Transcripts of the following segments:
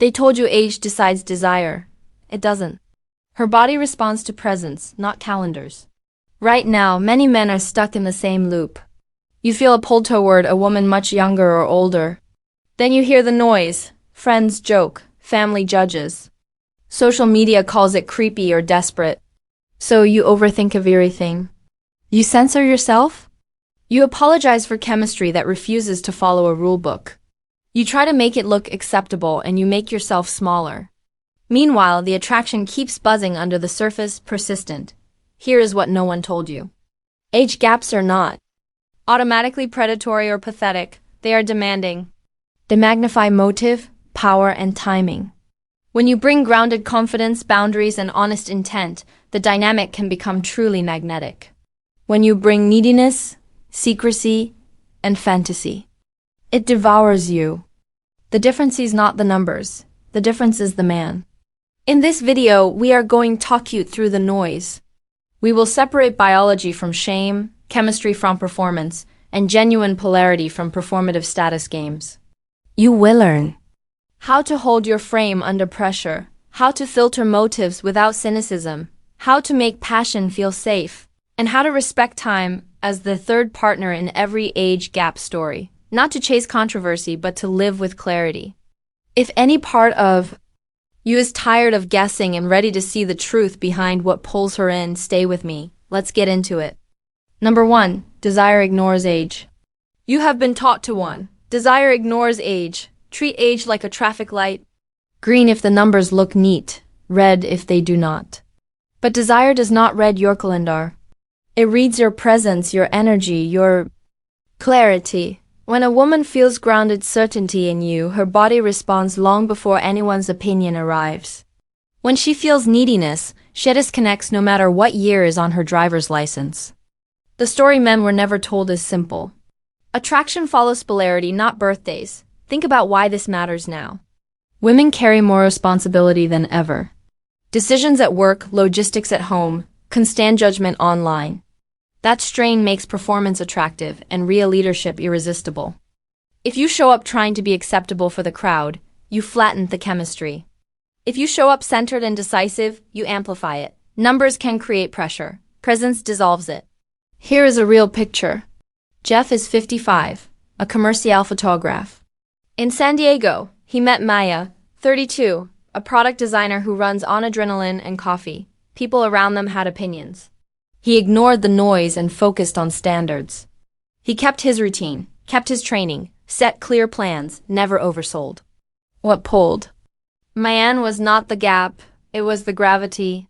They told you age decides desire. It doesn't. Her body responds to presence, not calendars. Right now, many men are stuck in the same loop. You feel a pull toward a woman much younger or older. Then you hear the noise, friends joke, family judges. Social media calls it creepy or desperate. So you overthink of everything. You censor yourself? You apologize for chemistry that refuses to follow a rule book. You try to make it look acceptable and you make yourself smaller. Meanwhile, the attraction keeps buzzing under the surface, persistent. Here is what no one told you. Age gaps are not automatically predatory or pathetic. They are demanding. They magnify motive, power, and timing. When you bring grounded confidence, boundaries, and honest intent, the dynamic can become truly magnetic. When you bring neediness, secrecy, and fantasy, it devours you. The difference is not the numbers. The difference is the man. In this video, we are going to talk you through the noise. We will separate biology from shame, chemistry from performance, and genuine polarity from performative status games. You will learn how to hold your frame under pressure, how to filter motives without cynicism, how to make passion feel safe, and how to respect time as the third partner in every age gap story, not to chase controversy but to live with clarity. If any part of you is tired of guessing and ready to see the truth behind what pulls her in, stay with me. Let's get into it. Number 1. Desire ignores age. You have been taught to 1. Desire ignores age. Treat age like a traffic light. Green if the numbers look neat, red if they do not. But desire does not read your calendar. It reads your presence, your energy, your clarity. When a woman feels grounded certainty in you, her body responds long before anyone's opinion arrives. When she feels neediness, she disconnects no matter what year is on her driver's license. The story men were never told is simple. Attraction follows polarity, not birthdays. Think about why this matters now. Women carry more responsibility than ever. Decisions at work, logistics at home, can stand judgment online. That strain makes performance attractive and real leadership irresistible. If you show up trying to be acceptable for the crowd, you flatten the chemistry. If you show up centered and decisive, you amplify it. Numbers can create pressure. Presence dissolves it. Here is a real picture. Jeff is 55, a commercial photographer. In San Diego, he met Maya, 32, a product designer who runs on adrenaline and coffee. People around them had opinions. He ignored the noise and focused on standards. He kept his routine, kept his training, set clear plans, never oversold. What pulled? Mayan was not the gap, it was the gravity.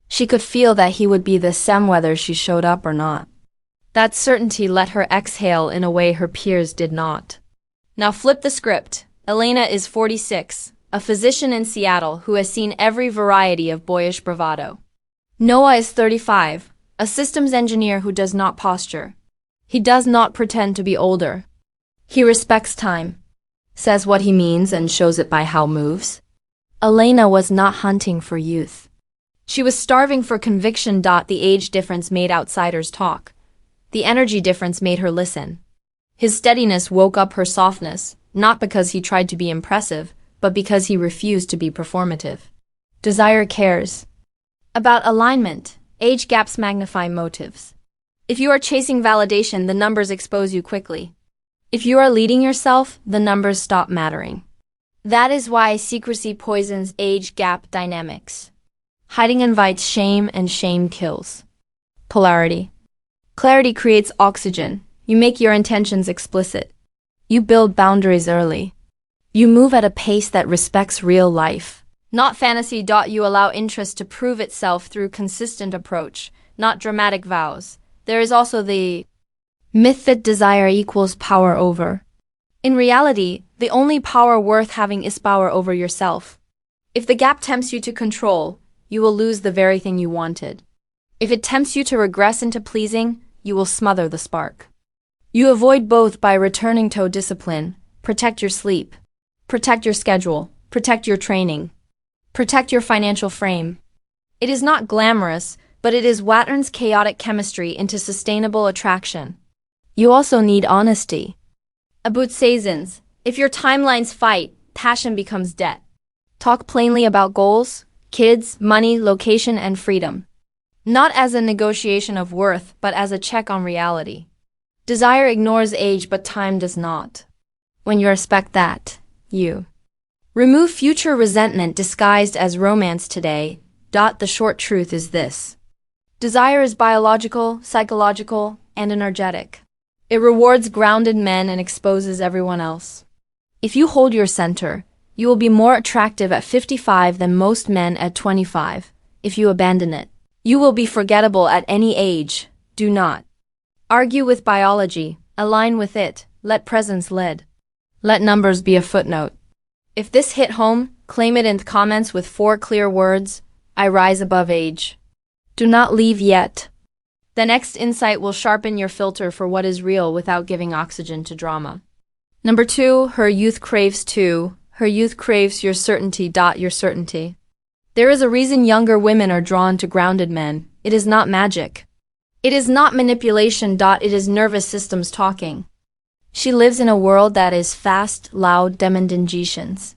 She could feel that he would be the same whether she showed up or not. That certainty let her exhale in a way her peers did not. Now flip the script. Elena is 46, a physician in Seattle who has seen every variety of boyish bravado. Noah is 35. A systems engineer who does not posture. He does not pretend to be older. He respects time, says what he means and shows it by how moves. Elena was not hunting for youth. She was starving for conviction. The age difference made outsiders talk. The energy difference made her listen. His steadiness woke up her softness, not because he tried to be impressive, but because he refused to be performative. Desire cares about alignment. Age gaps magnify motives. If you are chasing validation, the numbers expose you quickly. If you are leading yourself, the numbers stop mattering. That is why secrecy poisons age gap dynamics. Hiding invites shame and shame kills. Polarity. Clarity creates oxygen. You make your intentions explicit. You build boundaries early. You move at a pace that respects real life. Not fantasy. You allow interest to prove itself through consistent approach, not dramatic vows. There is also the myth that desire equals power over. In reality, the only power worth having is power over yourself. If the gap tempts you to control, you will lose the very thing you wanted. If it tempts you to regress into pleasing, you will smother the spark. You avoid both by returning to discipline. Protect your sleep. Protect your schedule. Protect your training. Protect your financial frame. It is not glamorous, but it is what turns chaotic chemistry into sustainable attraction. You also need honesty. About seasons, if your timelines fight, passion becomes debt. Talk plainly about goals, kids, money, location, and freedom. Not as a negotiation of worth, but as a check on reality. Desire ignores age, but time does not. When you respect that, you remove future resentment disguised as romance today. The short truth is this. Desire is biological, psychological, and energetic. It rewards grounded men and exposes everyone else. If you hold your center, you will be more attractive at 55 than most men at 25. If you abandon it, you will be forgettable at any age. Do not argue with biology, align with it, let presence lead. Let numbers be a footnote. If this hit home, claim it in the comments with 4 clear words. I rise above age. Do not leave yet. The next insight will sharpen your filter for what is real without giving oxygen to drama. Number 2, her youth craves too. Her youth craves your certainty. Your certainty. There is a reason younger women are drawn to grounded men. It is not magic. It is not manipulation. It is nervous systems talking. She lives in a world that is fast, loud demandations.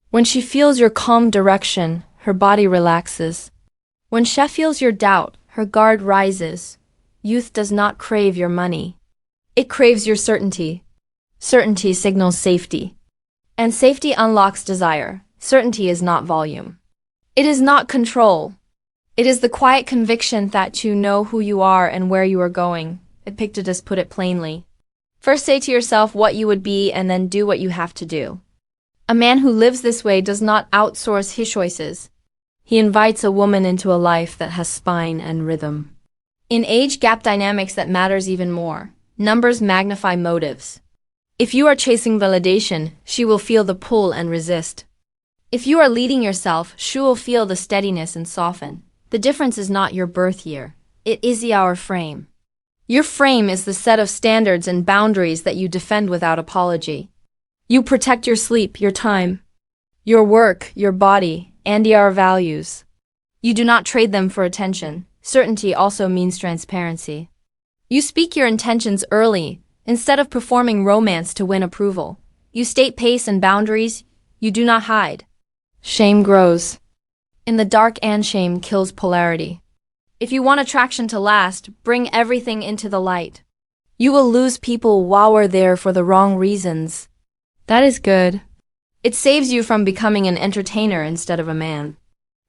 When she feels your calm direction, her body relaxes. When she feels your doubt, her guard rises. Youth does not crave your money. It craves your certainty. Certainty signals safety. And safety unlocks desire. Certainty is not volume. It is not control. It is the quiet conviction that you know who you are and where you are going. Epictetus put it plainly. First say to yourself what you would be and then do what you have to do. A man who lives this way does not outsource his choices. He invites a woman into a life that has spine and rhythm. In age gap dynamics that matters even more. Numbers magnify motives. If you are chasing validation, she will feel the pull and resist. If you are leading yourself, she will feel the steadiness and soften. The difference is not your birth year. It is our frame. Your frame is the set of standards and boundaries that you defend without apology. You protect your sleep, your time, your work, your body, and your values. You do not trade them for attention. Certainty also means transparency. You speak your intentions early, instead of performing romance to win approval. You state pace and boundaries. You do not hide. Shame grows in the dark, and shame kills polarity. If you want attraction to last, bring everything into the light. You will lose people while we're there for the wrong reasons. That is good. It saves you from becoming an entertainer instead of a man.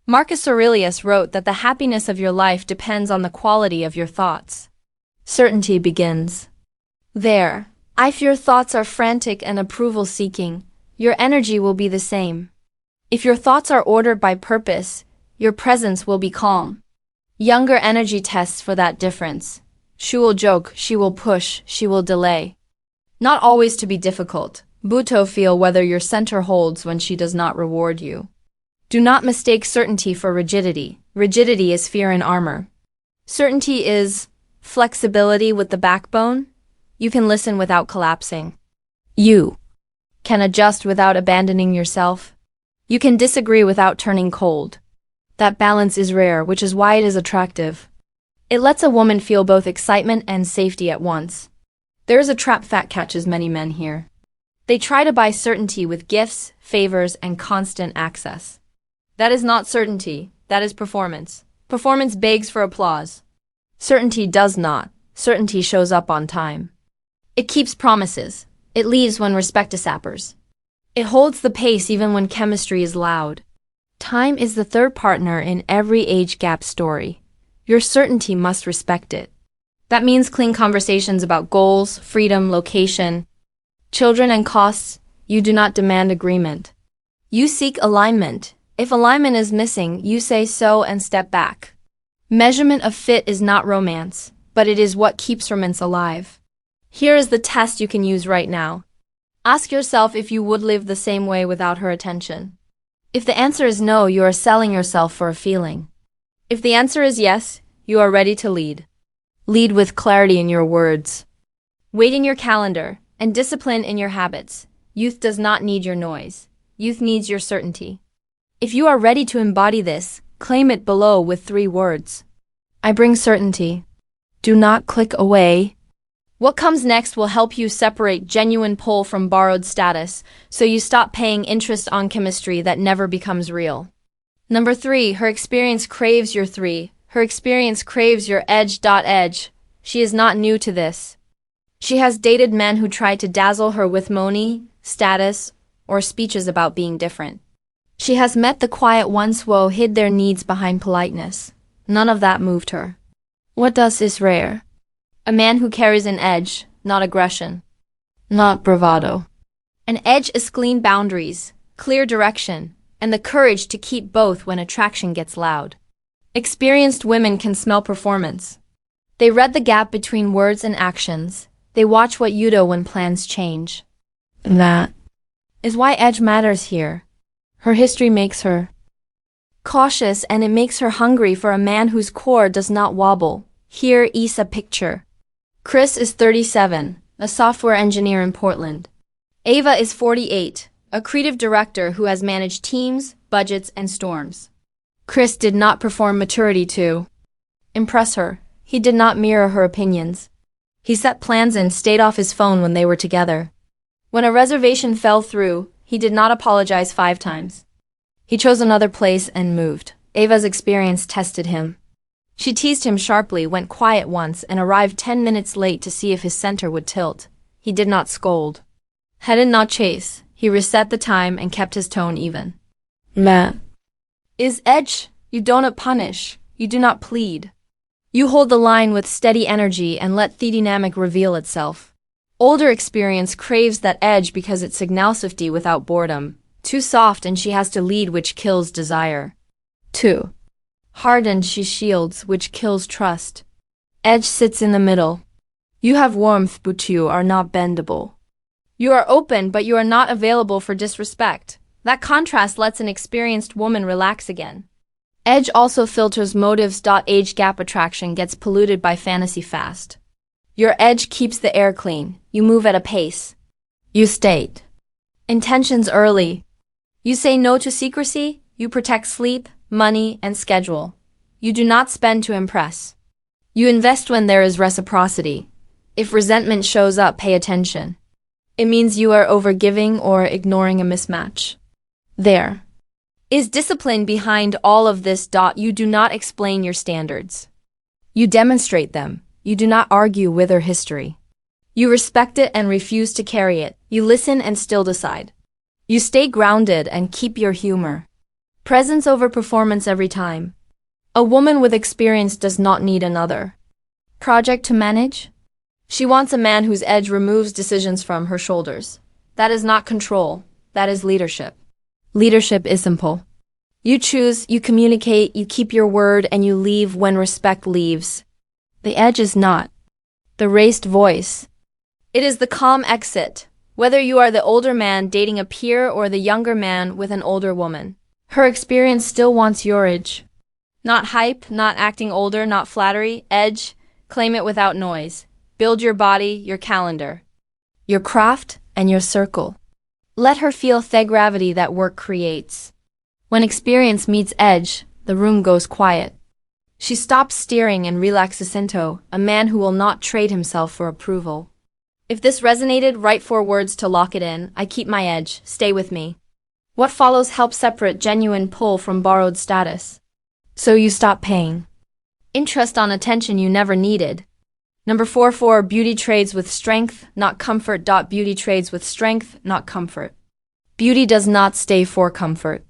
Marcus Aurelius wrote that the happiness of your life depends on the quality of your thoughts. Certainty begins there. If your thoughts are frantic and approval-seeking, your energy will be the same. If your thoughts are ordered by purpose, your presence will be calm. Younger energy tests for that difference. She will joke, she will push, she will delay. Not always to be difficult. Buto feel whether your center holds when she does not reward you. Do not mistake certainty for rigidity. Rigidity is fear in armor. Certainty is flexibility with the backbone. You can listen without collapsing. You can adjust without abandoning yourself. You can disagree without turning cold. That balance is rare, which is why it is attractive. It lets a woman feel both excitement and safety at once. There is a trap that catches many men here. They try to buy certainty with gifts, favors, and constant access. That is not certainty, that is performance. Performance begs for applause. Certainty does not. Certainty shows up on time. It keeps promises. It leaves when respect disappears. It holds the pace even when chemistry is loud. Time is the third partner in every age gap story. Your certainty must respect it. That means clean conversations about goals, freedom, location, children, and costs. You do not demand agreement. You seek alignment. If alignment is missing, you say so and step back. Measurement of fit is not romance, but it is what keeps romance alive. Here is the test you can use right now. Ask yourself if you would live the same way without her attention. If the answer is no, you are selling yourself for a feeling. If the answer is yes, you are ready to lead. Lead with clarity in your words. Weight in your calendar, and discipline in your habits. Youth does not need your noise. Youth needs your certainty. If you are ready to embody this, claim it below with 3 words. I bring certainty. Do not click away. What comes next will help you separate genuine pull from borrowed status, so you stop paying interest on chemistry that never becomes real. Number 3, her experience craves your 3. Her experience craves your edge. She is not new to this. She has dated men who tried to dazzle her with money, status, or speeches about being different. She has met the quiet ones who hid their needs behind politeness. None of that moved her. What does is rare? A man who carries an edge, not aggression, not bravado. An edge is clean boundaries, clear direction, and the courage to keep both when attraction gets loud. Experienced women can smell performance. They read the gap between words and actions. They watch what you do when plans change. That is why edge matters here. Her history makes her cautious, and it makes her hungry for a man whose core does not wobble. Here is a picture. Chris is 37, a software engineer in Portland. Ava is 48, a creative director who has managed teams, budgets, and storms. Chris did not perform maturity to impress her. He did not mirror her opinions. He set plans and stayed off his phone when they were together. When a reservation fell through, he did not apologize 5 times. He chose another place and moved. Ava's experience tested him. She teased him sharply, went quiet once, and arrived 10 minutes late to see if his center would tilt. He did not scold. He did not chase. He reset the time and kept his tone even. That is edge. You do not punish. You do not plead. You hold the line with steady energy and let the dynamic reveal itself. Older experience craves that edge because it signals safety without boredom. Too soft and she has to lead, which kills desire. 2. Hardened she shields, which kills trust. Edge sits in the middle. You have warmth, but you are not bendable. You are open, but you are not available for disrespect. That contrast lets an experienced woman relax again. Edge also filters motives. Age gap attraction gets polluted by fantasy fast. Your edge keeps the air clean. You move at a pace. You state intentions early. You say no to secrecy. You protect sleep, money, and schedule. You do not spend to impress. You invest when there is reciprocity. If resentment shows up, pay attention. It means you are overgiving or ignoring a mismatch. There is discipline behind all of this. You do not explain your standards. You demonstrate them. You do not argue with her history. You respect it and refuse to carry it. You listen and still decide. You stay grounded and keep your humor. Presence over performance every time. A woman with experience does not need another project to manage. She wants a man whose edge removes decisions from her shoulders. That is not control. That is leadership. Leadership is simple. You choose, you communicate, you keep your word, and you leave when respect leaves. The edge is not the raised voice. It is the calm exit, whether you are the older man dating a peer or the younger man with an older woman. Her experience still wants your edge. Not hype, not acting older, not flattery. Edge, claim it without noise. Build your body, your calendar, your craft, and your circle. Let her feel the gravity that work creates. When experience meets edge, the room goes quiet. She stops steering and relaxes into a man who will not trade himself for approval. If this resonated, write 4 words to lock it in. I keep my edge. Stay with me. What follows helps separate genuine pull from borrowed status. So you stop paying interest on attention you never needed. Number 4, beauty trades with strength, not comfort. Beauty trades with strength, not comfort. Beauty does not stay for comfort.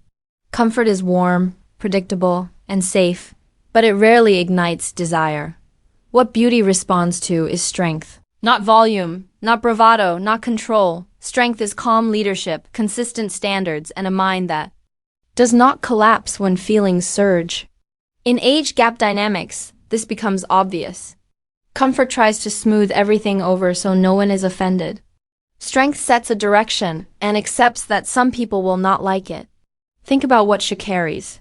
Comfort is warm, predictable, and safe, but it rarely ignites desire. What beauty responds to is strength. Not volume, not bravado, not control. Strength is calm leadership, consistent standards, and a mind that does not collapse when feelings surge. In age gap dynamics, this becomes obvious. Comfort tries to smooth everything over so no one is offended. Strength sets a direction and accepts that some people will not like it. Think about what she carries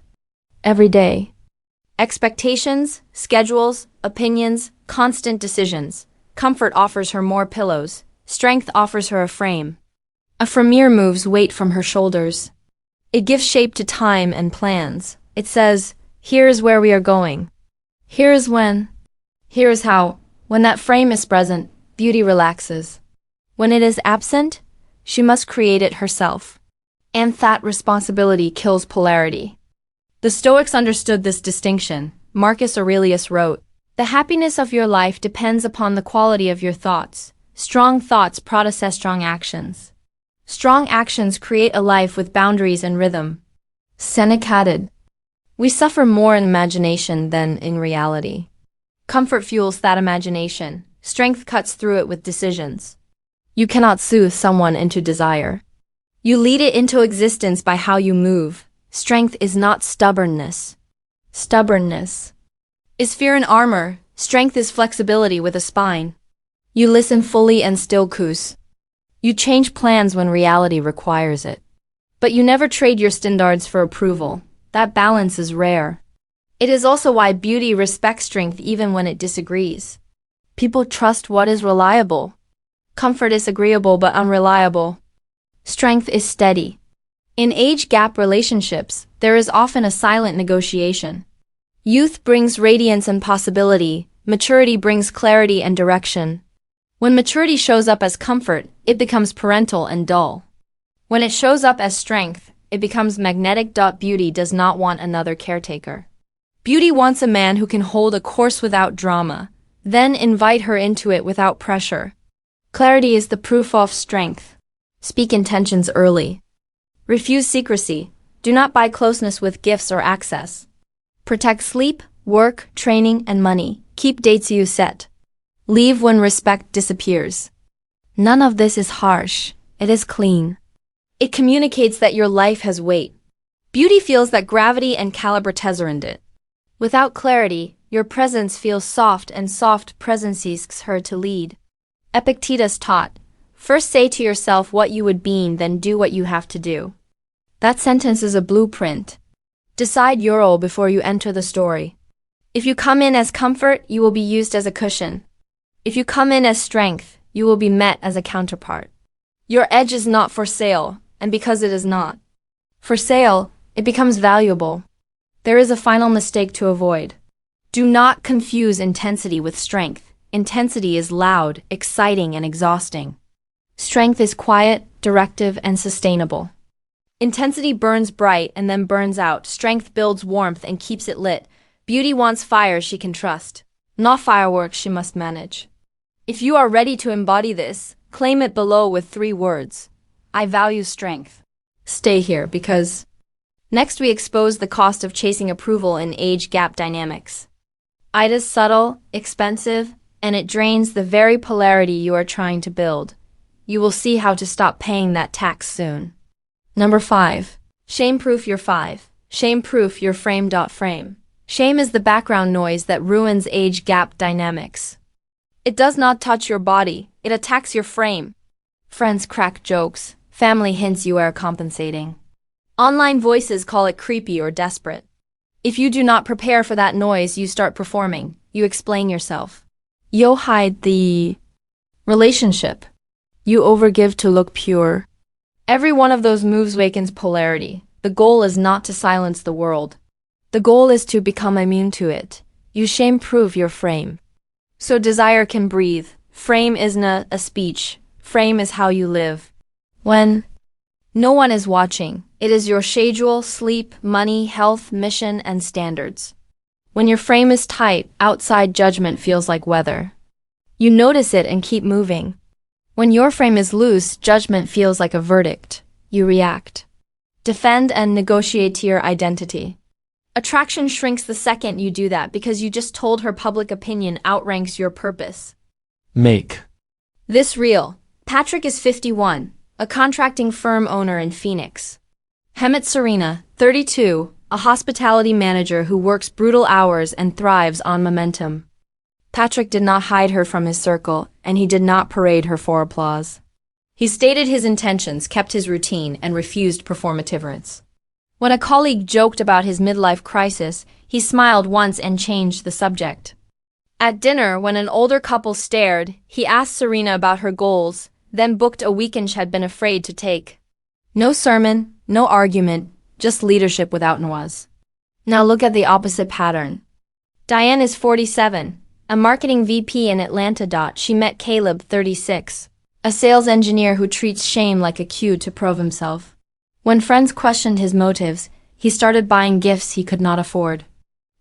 every day. Expectations, schedules, opinions, constant decisions. Comfort offers her more pillows. Strength offers her a frame. A familiar moves weight from her shoulders. It gives shape to time and plans. It says, here is where we are going. Here is when. Here is how. When that frame is present, Beauty relaxes. When it is absent, she must create it herself. And that responsibility kills polarity. The Stoics understood this distinction. Marcus Aurelius wrote, "The happiness of your life depends upon the quality of your thoughts. Strong thoughts process strong actions. Strong actions create a life with boundaries and rhythm." Seneca added, "We suffer more in imagination than in reality." Comfort fuels that imagination. Strength cuts through it with decisions. You cannot soothe someone into desire. You lead it into existence by how you move. Strength is not stubbornness. Stubbornness is fear in armor. Strength is flexibility with a spine. You listen fully and still coos. You change plans when reality requires it. But you never trade your standards for approval. That balance is rare. It is also why beauty respects strength even when it disagrees. People trust what is reliable. Comfort is agreeable but unreliable. Strength is steady. In age-gap relationships, there is often a silent negotiation. Youth brings radiance and possibility. Maturity brings clarity and direction. When maturity shows up as comfort, it becomes parental and dull. When it shows up as strength, it becomes magnetic. Beauty does not want another caretaker. Beauty wants a man who can hold a course without drama, then invite her into it without pressure. Clarity is the proof of strength. Speak intentions early. Refuse secrecy. Do not buy closeness with gifts or access. Protect sleep, work, training, and money. Keep dates you set. Leave when respect disappears. None of this is harsh. It is clean. It communicates that your life has weight. Beauty feels that gravity and caliber tesserand it. Without clarity, your presence feels soft, and soft presence asks her to lead. Epictetus taught, "First say to yourself what you would be, then do what you have to do." That sentence is a blueprint. Decide your role before you enter the story. If you come in as comfort, you will be used as a cushion. If you come in as strength, you will be met as a counterpart. Your edge is not for sale, and because it is not for sale, it becomes valuable. There is a final mistake to avoid. Do not confuse intensity with strength. Intensity is loud, exciting, and exhausting. Strength is quiet, directive, and sustainable. Intensity burns bright and then burns out. Strength builds warmth and keeps it lit. Beauty wants fire she can trust, not fireworks she must manage. If you are ready to embody this, claim it below with 3 words. I value strength. Stay here because next we expose the cost of chasing approval in age gap dynamics. It is subtle, expensive, and it drains the very polarity you are trying to build. You will see how to stop paying that tax soon. Number 5. Shame-proof your 5. Shame-proof your frame. Frame. Shame is the background noise that ruins age gap dynamics. It does not touch your body, it attacks your frame. Friends crack jokes, family hints you are compensating. Online voices call it creepy or desperate. If you do not prepare for that noise, you start performing. You explain yourself. You hide the relationship. You overgive to look pure. Every one of those moves wakens polarity. The goal is not to silence the world. The goal is to become immune to it. You shame-proof your frame. So desire can breathe. Frame isn't a speech. Frame is how you live. When no one is watching, it is your schedule, sleep, money, health, mission, and standards. When your frame is tight, outside judgment feels like weather. You notice it and keep moving. When your frame is loose, judgment feels like a verdict. You react. Defend and negotiate to your identity. Attraction shrinks the second you do that because you just told her public opinion outranks your purpose. Make this real. Patrick is 51, a contracting firm owner in Phoenix. Hemet Serena, 32, a hospitality manager who works brutal hours and thrives on momentum. Patrick did not hide her from his circle, and he did not parade her for applause. He stated his intentions, kept his routine, and refused performativeness. When a colleague joked about his midlife crisis, he smiled once and changed the subject. At dinner, when an older couple stared, he asked Serena about her goals, then booked a weekend she had been afraid to take. No sermon, no argument, just leadership without noise. Now look at the opposite pattern. Diane is 47, a marketing VP in Atlanta. She met Caleb, 36, a sales engineer who treats shame like a cue to prove himself. When friends questioned his motives, he started buying gifts he could not afford.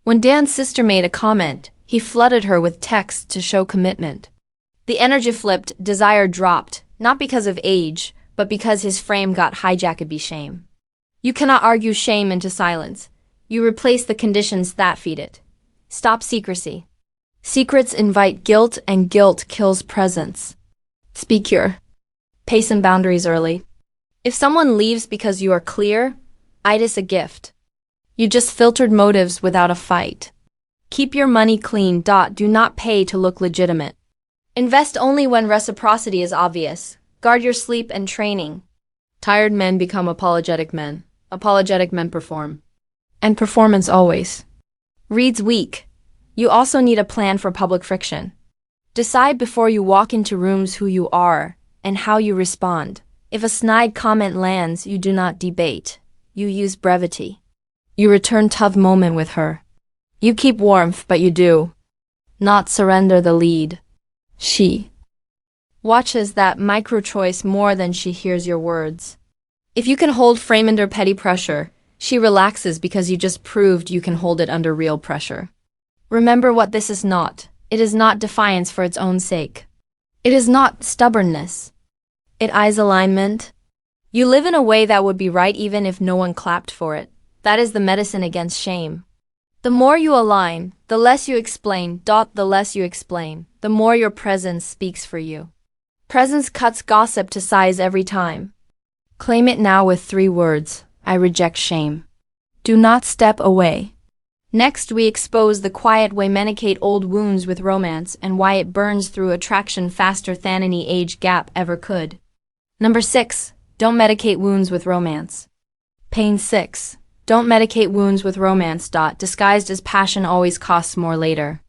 When Dan's sister made a comment, he flooded her with texts to show commitment. The energy flipped, desire dropped, not because of age, but because his frame got hijacked by shame. You cannot argue shame into silence. You replace the conditions that feed it. Stop secrecy. Secrets invite guilt, and guilt kills presence. Speak your pace and boundaries early. If someone leaves because you are clear, it is a gift. You just filtered motives without a fight. Keep your money clean. Do not pay to look legitimate. Invest only when reciprocity is obvious. Guard your sleep and training. Tired men become apologetic men. Apologetic men perform. And performance always reads weak. You also need a plan for public friction. Decide before you walk into rooms who you are and how you respond. If a snide comment lands, you do not debate. You use brevity. You return tough moment with her. You keep warmth, but you do not surrender the lead. She watches that micro-choice more than she hears your words. If you can hold frame under petty pressure, she relaxes because you just proved you can hold it under real pressure. Remember what this is not. It is not defiance for its own sake. It is not stubbornness. It is alignment. You live in a way that would be right even if no one clapped for it. That is the medicine against shame. The more you align, the less you explain. The less you explain, the more your presence speaks for you. Presence cuts gossip to size every time. Claim it now with 3 words. I reject shame. Do not step away. Next, we expose the quiet way medicate old wounds with romance and why it burns through attraction faster than any age gap ever could. Number 6. Don't medicate wounds with romance. Pain 6. Don't medicate wounds with romance. Disguised as passion always costs more later.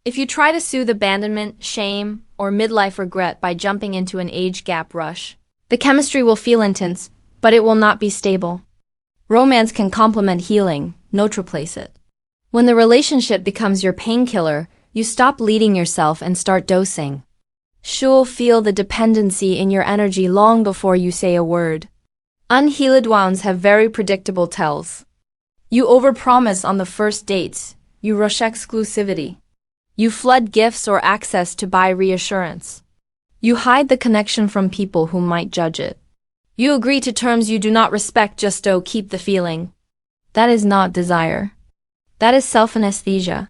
If you try to soothe abandonment, shame, or midlife regret by jumping into an age gap rush, the chemistry will feel intense, but it will not be stable. Romance can complement healing, not replace it. When the relationship becomes your painkiller, you stop leading yourself and start dosing. She'll feel the dependency in your energy long before you say a word. Unhealed wounds have very predictable tells. You overpromise on the first dates. You rush exclusivity. You flood gifts or access to buy reassurance. You hide the connection from people who might judge it. You agree to terms you do not respect just to keep the feeling. That is not desire. That is self-anesthesia.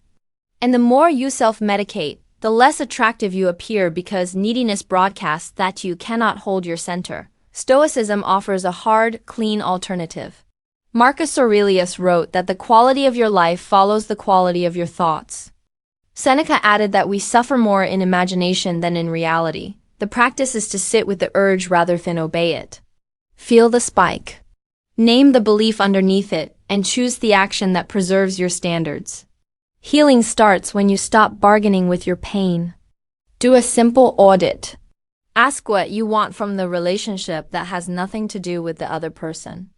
And the more you self-medicate, the less attractive you appear because neediness broadcasts that you cannot hold your center. Stoicism offers a hard, clean alternative. Marcus Aurelius wrote that the quality of your life follows the quality of your thoughts. Seneca added that we suffer more in imagination than in reality. The practice is to sit with the urge rather than obey it. Feel the spike. Name the belief underneath it, and choose the action that preserves your standards. Healing starts when you stop bargaining with your pain. Do a simple audit. Ask what you want from the relationship that has nothing to do with the other person.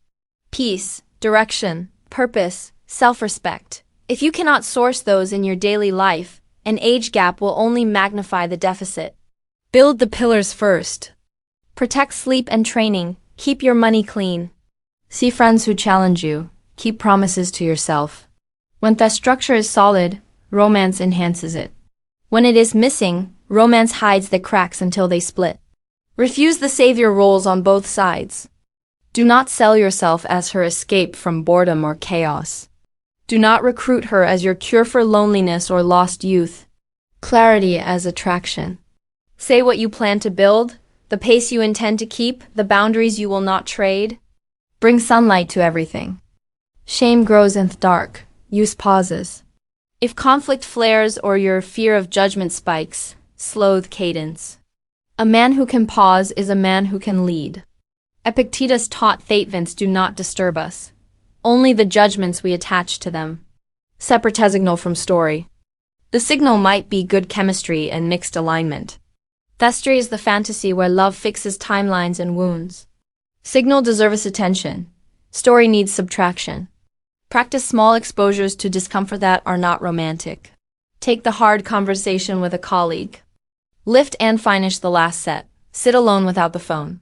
Peace, direction, purpose, self-respect. If you cannot source those in your daily life, an age gap will only magnify the deficit. Build the pillars first. Protect sleep and training. Keep your money clean. See friends who challenge you. Keep promises to yourself. When the structure is solid, romance enhances it. When it is missing, romance hides the cracks until they split. Refuse the savior roles on both sides. Do not sell yourself as her escape from boredom or chaos. Do not recruit her as your cure for loneliness or lost youth. Clarity as attraction. Say what you plan to build, the pace you intend to keep, the boundaries you will not trade. Bring sunlight to everything. Shame grows in the dark. Use pauses. If conflict flares or your fear of judgment spikes, slow the cadence. A man who can pause is a man who can lead. Epictetus taught Thetvents do not disturb us. Only the judgments we attach to them. Separate signal from story. The signal might be good chemistry and mixed alignment. Thestry is the fantasy where love fixes timelines and wounds. Signal deserves attention. Story needs subtraction. Practice small exposures to discomfort that are not romantic. Take the hard conversation with a colleague. Lift and finish the last set. Sit alone without the phone.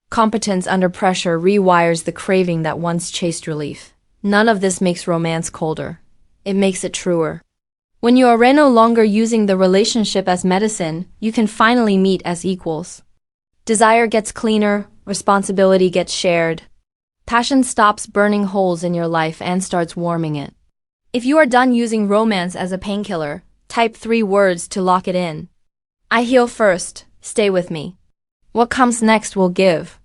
Competence under pressure rewires the craving that once chased relief. None of this makes romance colder. It makes it truer. When you are no longer using the relationship as medicine, you can finally meet as equals. Desire gets cleaner, responsibility gets shared. Passion stops burning holes in your life and starts warming it. If you are done using romance as a painkiller, type 3 words to lock it in. I heal first, stay with me. What comes next will give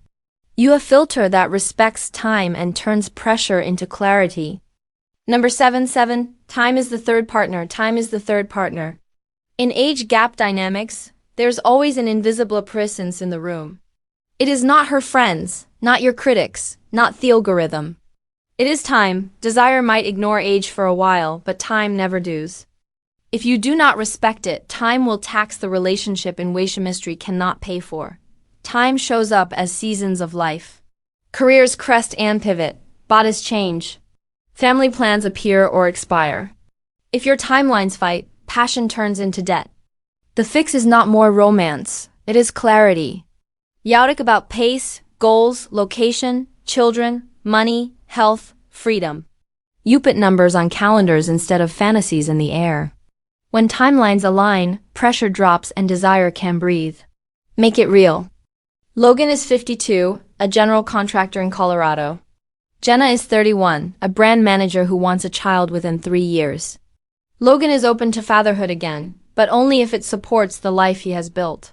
you a filter that respects time and turns pressure into clarity. Number 7. Time is the third partner. Time is the third partner. In age gap dynamics, there's always an invisible presence in the room. It is not her friends, not your critics, not the algorithm. It is time. Desire might ignore age for a while, but time never does. If you do not respect it, time will tax the relationship in ways chemistry cannot pay for. Time shows up as seasons of life. Careers crest and pivot. Bodies change. Family plans appear or expire. If your timelines fight, passion turns into debt. The fix is not more romance, it is clarity. Yautic about pace, goals, location, children, money, health, freedom. You put numbers on calendars instead of fantasies in the air. When timelines align, pressure drops and desire can breathe. Make it real. Logan is 52, a general contractor in Colorado. Jenna is 31, a brand manager who wants a child within 3 years. Logan is open to fatherhood again, but only if it supports the life he has built.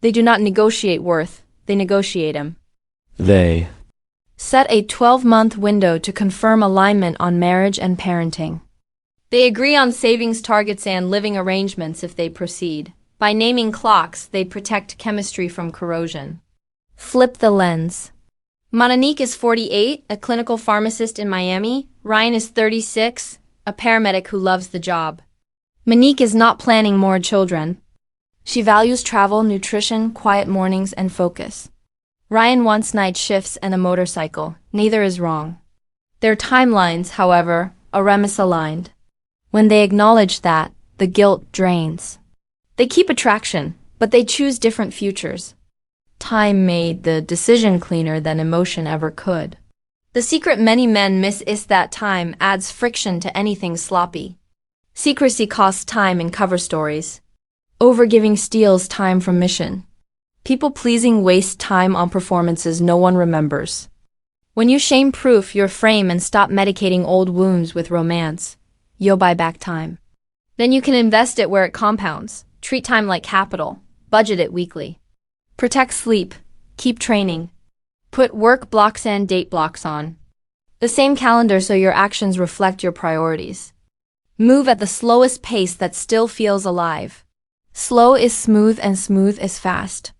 They do not negotiate worth, they negotiate him. They set a 12-month window to confirm alignment on marriage and parenting. They agree on savings targets and living arrangements if they proceed. By naming clocks, they protect chemistry from corrosion. Flip the lens. Monique is 48, a clinical pharmacist in Miami. Ryan is 36, a paramedic who loves the job. Monique is not planning more children. She values travel, nutrition, quiet mornings, and focus. Ryan wants night shifts and a motorcycle. Neither is wrong. Their timelines, however, are misaligned. When they acknowledge that, the guilt drains. They keep attraction, but they choose different futures. Time made the decision cleaner than emotion ever could. The secret many men miss is that time adds friction to anything sloppy. Secrecy costs time in cover stories. Overgiving steals time from mission. People-pleasing wastes time on performances no one remembers. When you shame-proof your frame and stop medicating old wounds with romance, you'll buy back time. Then you can invest it where it compounds. Treat time like capital. Budget it weekly. Protect sleep. Keep training. Put work blocks and date blocks on the same calendar so your actions reflect your priorities. Move at the slowest pace that still feels alive. Slow is smooth and smooth is fast.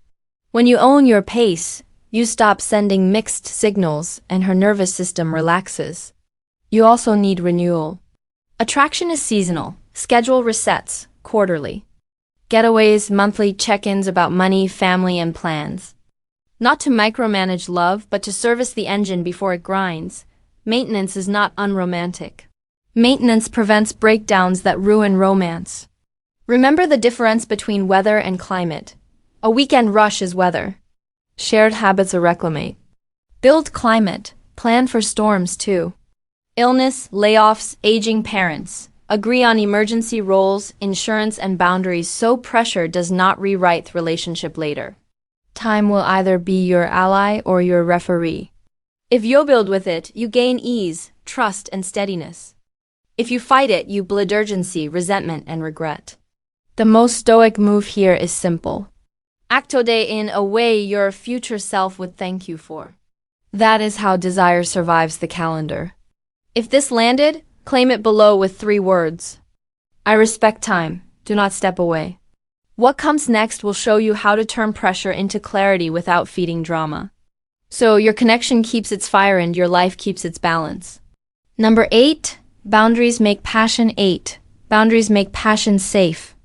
When you own your pace, you stop sending mixed signals and her nervous system relaxes. You also need renewal. Attraction is seasonal. Schedule resets quarterly. Getaways, monthly check-ins about money, family, and plans. Not to micromanage love, but to service the engine before it grinds. Maintenance is not unromantic. Maintenance prevents breakdowns that ruin romance. Remember the difference between weather and climate. A weekend rush is weather. Shared habits are reclimate. Build climate. Plan for storms too. Illness, layoffs, aging parents. Agree on emergency roles, insurance, and boundaries so pressure does not rewrite the relationship later. Time will either be your ally or your referee. If you build with it, you gain ease, trust, and steadiness. If you fight it, you build urgency, resentment, and regret. The most stoic move here is simple. Act today in a way your future self would thank you for. That is how desire survives the calendar. If this landed, claim it below with 3 words. I respect time. Do not step away. What comes next will show you how to turn pressure into clarity without feeding drama. So your connection keeps its fire and your life keeps its balance. Number 8, boundaries make passion 8. Boundaries make passion safe.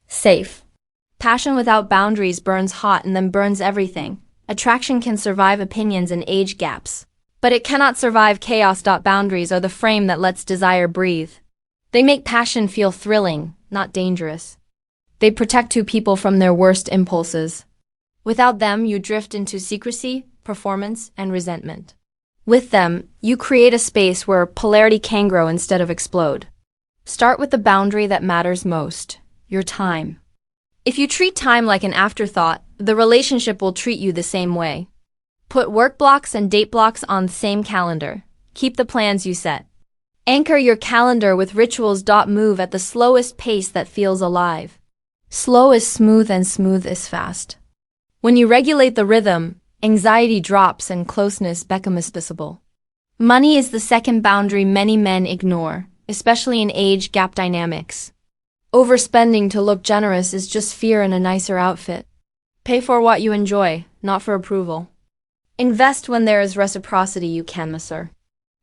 Safe. Passion without boundaries burns hot and then burns everything. Attraction can survive opinions and age gaps. But it cannot survive chaos. Boundaries are the frame that lets desire breathe. They make passion feel thrilling, not dangerous. They protect two people from their worst impulses. Without them, you drift into secrecy, performance, and resentment. With them, you create a space where polarity can grow instead of explode. Start with the boundary that matters most, your time. If you treat time like an afterthought, the relationship will treat you the same way. Put work blocks and date blocks on the same calendar. Keep the plans you set. Anchor your calendar with rituals. Move at the slowest pace that feels alive. Slow is smooth and smooth is fast. When you regulate the rhythm, anxiety drops and closeness becomes visible. Money is the second boundary many men ignore, especially in age gap dynamics. Overspending to look generous is just fear in a nicer outfit. Pay for what you enjoy, not for approval. Invest when there is reciprocity. You can measure.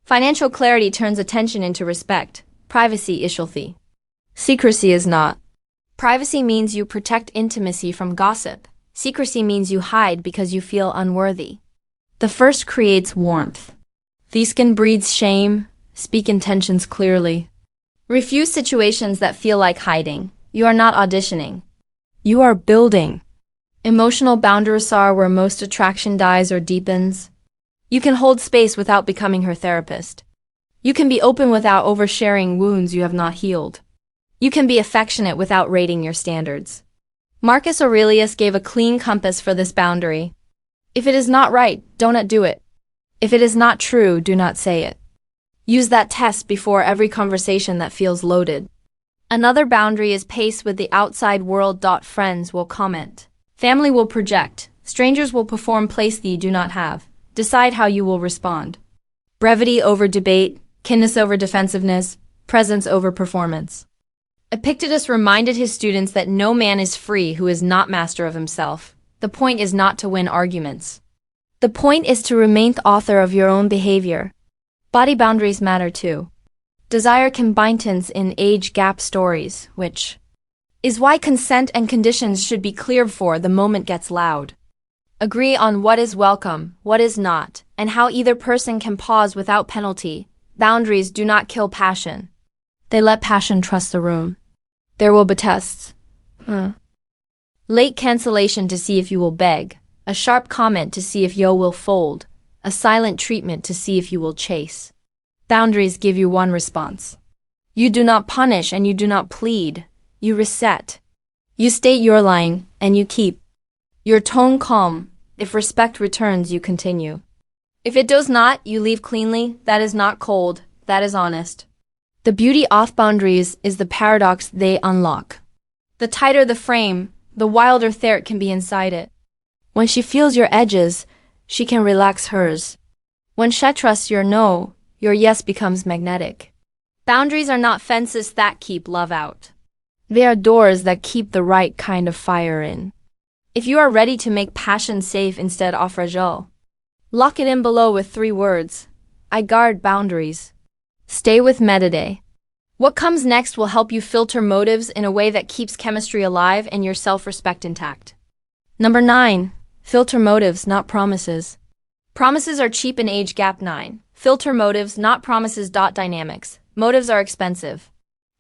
Financial clarity turns attention into respect. Privacy is healthy. Secrecy is not. Privacy means you protect intimacy from gossip. Secrecy means you hide because you feel unworthy. The first creates warmth. The second breeds shame. Speak intentions clearly. Refuse situations that feel like hiding. You are not auditioning. You are building. Emotional boundaries are where most attraction dies or deepens. You can hold space without becoming her therapist. You can be open without oversharing wounds you have not healed. You can be affectionate without rating your standards. Marcus Aurelius gave a clean compass for this boundary. If it is not right, don't do it. If it is not true, do not say it. Use that test before every conversation that feels loaded. Another boundary is pace with the outside world. Friends will comment. Family will project. Strangers will perform place that you do not have. Decide how you will respond. Brevity over debate, kinness over defensiveness, presence over performance. Epictetus reminded his students that no man is free who is not master of himself. The point is not to win arguments. The point is to remain the author of your own behavior. Body boundaries matter too. Desire can bind us in age gap stories, which is why consent and conditions should be clear before the moment gets loud. Agree on what is welcome, what is not, and how either person can pause without penalty. Boundaries do not kill passion. They let passion trust the room. There will be tests. Late cancellation to see if you will beg. A sharp comment to see if you will fold. A silent treatment to see if you will chase. Boundaries give you one response. You do not punish and you do not plead. You reset. You state your line and you keep your tone calm. If respect returns, you continue. If it does not, you leave cleanly. That is not cold. That is honest. The beauty of boundaries is the paradox they unlock. The tighter the frame, the wilder there can be inside it. When she feels your edges, she can relax hers. When she trusts your no, your yes becomes magnetic. Boundaries are not fences that keep love out. They are doors that keep the right kind of fire in. If you are ready to make passion safe instead of fragile, lock it in below with 3 words. I guard boundaries. Stay with Mediday. What comes next will help you filter motives in a way that keeps chemistry alive and your self-respect intact. Number 9. Filter motives, not promises. Promises are cheap in age gap 9. Filter motives, not promises. Dynamics. Motives are expensive.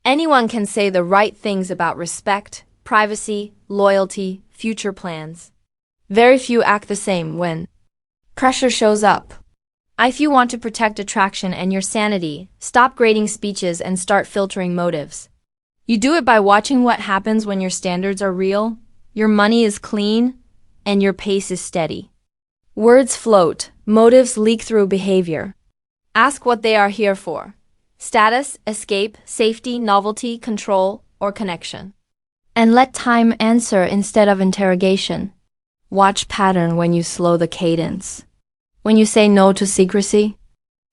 Anyone can say the right things about respect, privacy, loyalty, future plans. Very few act the same when pressure shows up. If you want to protect attraction and your sanity, stop grading speeches and start filtering motives. You do it by watching what happens when your standards are real, your money is clean, and your pace is steady. Words float, motives leak through behavior. Ask what they are here for. Status, escape, safety, novelty, control, or connection. And let time answer instead of interrogation. Watch pattern when you slow the cadence. When you say no to secrecy.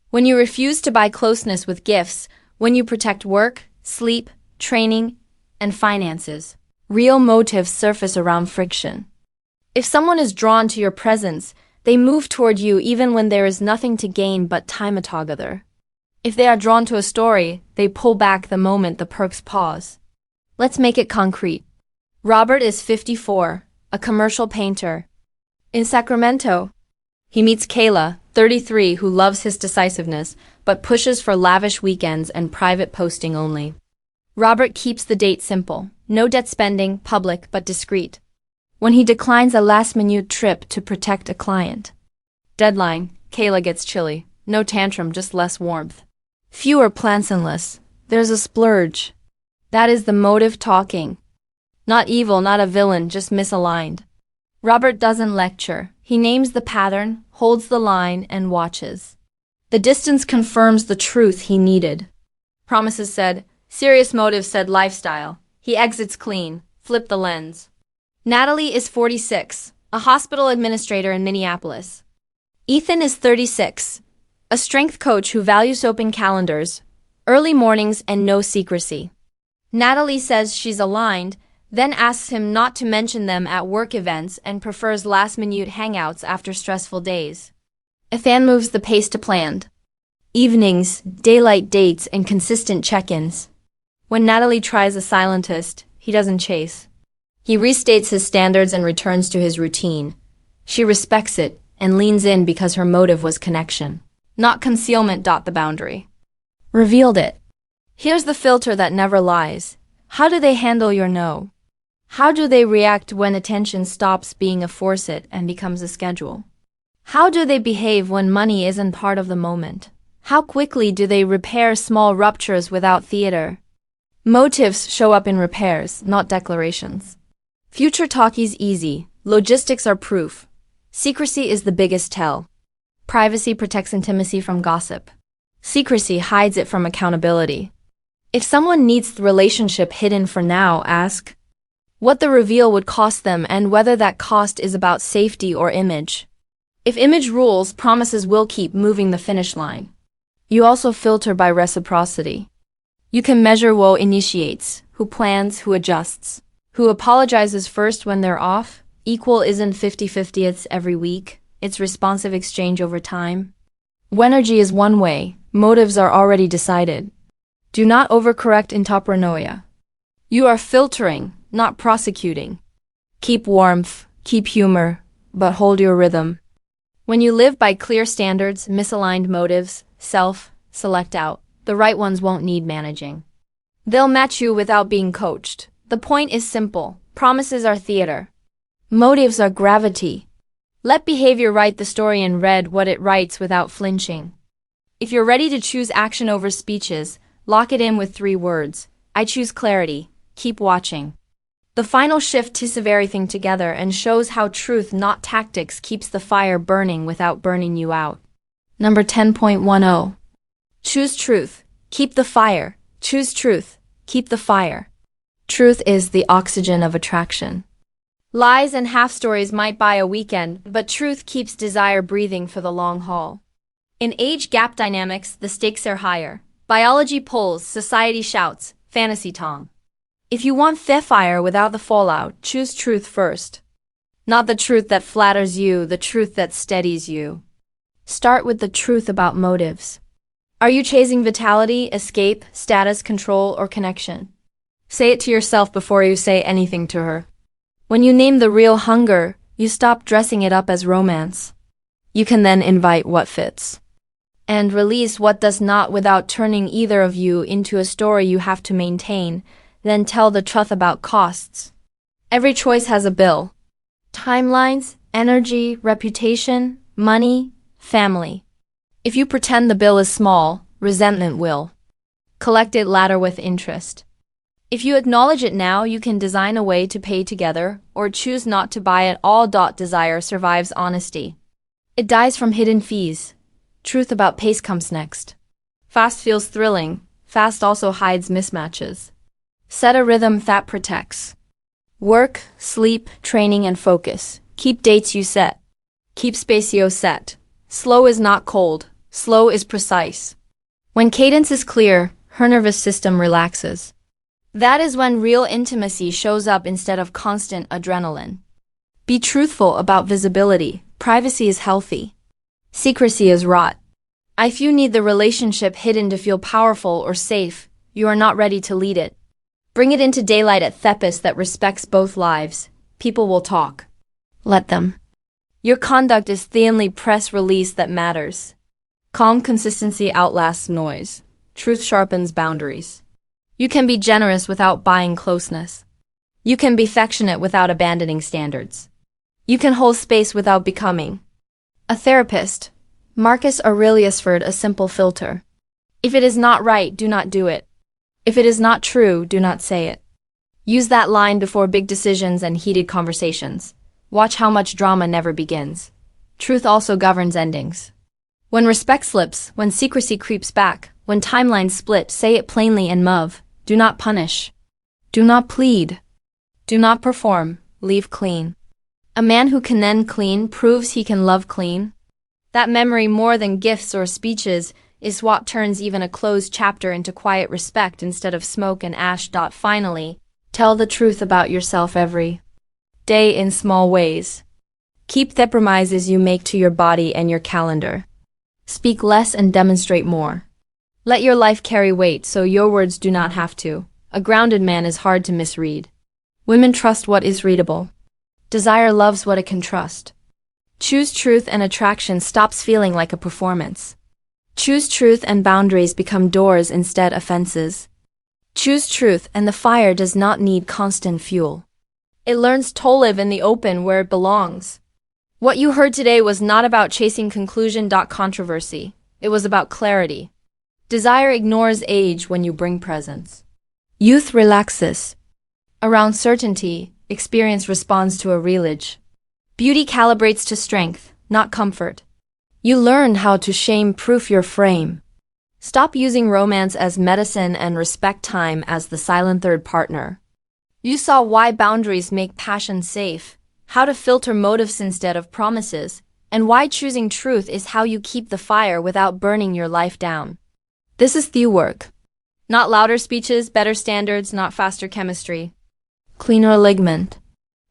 When you refuse to buy closeness with gifts. When you protect work, sleep, training, and finances. Real motives surface around friction. If someone is drawn to your presence, they move toward you even when there is nothing to gain but time together. If they are drawn to a story, they pull back the moment the perks pause. Let's make it concrete. Robert is 54, a commercial painter. In Sacramento, he meets Kayla, 33, who loves his decisiveness, but pushes for lavish weekends and private posting only. Robert keeps the date simple. No debt spending, public but discreet. When he declines a last-minute trip to protect a client. Deadline, Kayla gets chilly. No tantrum, just less warmth. Fewer plans and less. There's a splurge. That is the motive talking. Not evil, not a villain, just misaligned. Robert doesn't lecture. He names the pattern, holds the line, and watches. The distance confirms the truth he needed. Promises said, serious motives said lifestyle. He exits clean, flip the lens. Natalie is 46, a hospital administrator in Minneapolis. Ethan is 36, a strength coach who values open calendars, early mornings, and no secrecy. Natalie says she's aligned, then asks him not to mention them at work events and prefers last-minute hangouts after stressful days. Ethan moves the pace to planned. Evenings, daylight dates, and consistent check-ins. When Natalie tries a silentist, he doesn't chase. He restates his standards and returns to his routine. She respects it and leans in because her motive was connection, not concealment. The boundary. Revealed it. Here's the filter that never lies. How do they handle your no? How do they react when attention stops being a force-it and becomes a schedule? How do they behave when money isn't part of the moment? How quickly do they repair small ruptures without theater? Motives show up in repairs, not declarations. Future talk is easy. Logistics are proof. Secrecy is the biggest tell. Privacy protects intimacy from gossip. Secrecy hides it from accountability. If someone needs the relationship hidden for now, ask what the reveal would cost them and whether that cost is about safety or image. If image rules, promises will keep moving the finish line. You also filter by reciprocity. You can measure who initiates, who plans, who adjusts, who apologizes first when they're off. Equal isn't 50-50, it's every week. It's responsive exchange over time. Energy is one way, motives are already decided. Do not overcorrect in paranoia. You are filtering, not prosecuting. Keep warmth, keep humor, but hold your rhythm. When you live by clear standards, misaligned motives, select out. The right ones won't need managing. They'll match you without being coached. The point is simple. Promises are theater. Motives are gravity. Let behavior write the story and read what it writes without flinching. If you're ready to choose action over speeches, lock it in with 3 words. I choose clarity. Keep watching. The final shift ties everything together and shows how truth, not tactics, keeps the fire burning without burning you out. Number 10.10. Choose truth. Keep the fire. Choose truth. Keep the fire. Truth is the oxygen of attraction. Lies and half-stories might buy a weekend, but truth keeps desire breathing for the long haul. In age gap dynamics, the stakes are higher. Biology pulls, society shouts, fantasy tongue. If you want fire without the fallout, choose truth first. Not the truth that flatters you, the truth that steadies you. Start with the truth about motives. Are you chasing vitality, escape, status, control, or connection? Say it to yourself before you say anything to her. When you name the real hunger, you stop dressing it up as romance. You can then invite what fits. And release what does not without turning either of you into a story you have to maintain, then tell the truth about costs. Every choice has a bill. Timelines, energy, reputation, money, family. If you pretend the bill is small, resentment will collect it later with interest. If you acknowledge it now, you can design a way to pay together, or choose not to buy at all. Desire survives honesty. It dies from hidden fees. Truth about pace comes next. Fast feels thrilling. Fast also hides mismatches. Set a rhythm that protects. Work, sleep, training, and focus. Keep dates you set. Keep spatio set. Slow is not cold. Slow is precise. When cadence is clear, her nervous system relaxes. That is when real intimacy shows up instead of constant adrenaline. Be truthful about visibility. Privacy is healthy. Secrecy is rot. If you need the relationship hidden to feel powerful or safe, you are not ready to lead it. Bring it into daylight at Thepis that respects both lives. People will talk. Let them. Your conduct is thinly press release that matters. Calm consistency outlasts noise. Truth sharpens boundaries. You can be generous without buying closeness. You can be affectionate without abandoning standards. You can hold space without becoming a therapist. Marcus Aurelius Ford, a simple filter. If it is not right, do not do it. If it is not true, do not say it. Use that line before big decisions and heated conversations. Watch how much drama never begins. Truth also governs endings. When respect slips, when secrecy creeps back, when timelines split, say it plainly and move. Do not punish. Do not plead. Do not perform. Leave clean. A man who can end clean proves he can love clean. That memory, more than gifts or speeches, is what turns even a closed chapter into quiet respect instead of smoke and ash. Finally, tell the truth about yourself every day in small ways. Keep the promises you make to your body and your calendar. Speak less and demonstrate more. Let your life carry weight so your words do not have to. A grounded man is hard to misread. Women trust what is readable. Desire loves what it can trust. Choose truth and attraction stops feeling like a performance. Choose truth and boundaries become doors instead of fences. Choose truth and the fire does not need constant fuel. It learns to live in the open where it belongs. What you heard today was not about chasing conclusion. Controversy. It was about clarity. Desire ignores age when you bring presence. Youth relaxes around certainty. Experience responds to a relish. Beauty calibrates to strength, not comfort. You learn how to shame-proof your frame. Stop using romance as medicine and respect time as the silent third partner. You saw why boundaries make passion safe, how to filter motives instead of promises, and why choosing truth is how you keep the fire without burning your life down. This is the work. Not louder speeches, better standards, not faster chemistry. Cleaner ligament.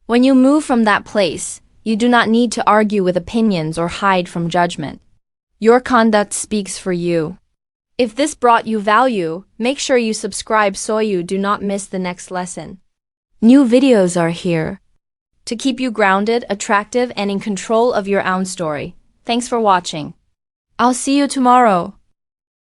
When you move from that place, you do not need to argue with opinions or hide from judgment. Your conduct speaks for you. If this brought you value, make sure you subscribe so you do not miss the next lesson. New videos are here to keep you grounded, attractive, and in control of your own story. Thanks for watching. I'll see you tomorrow.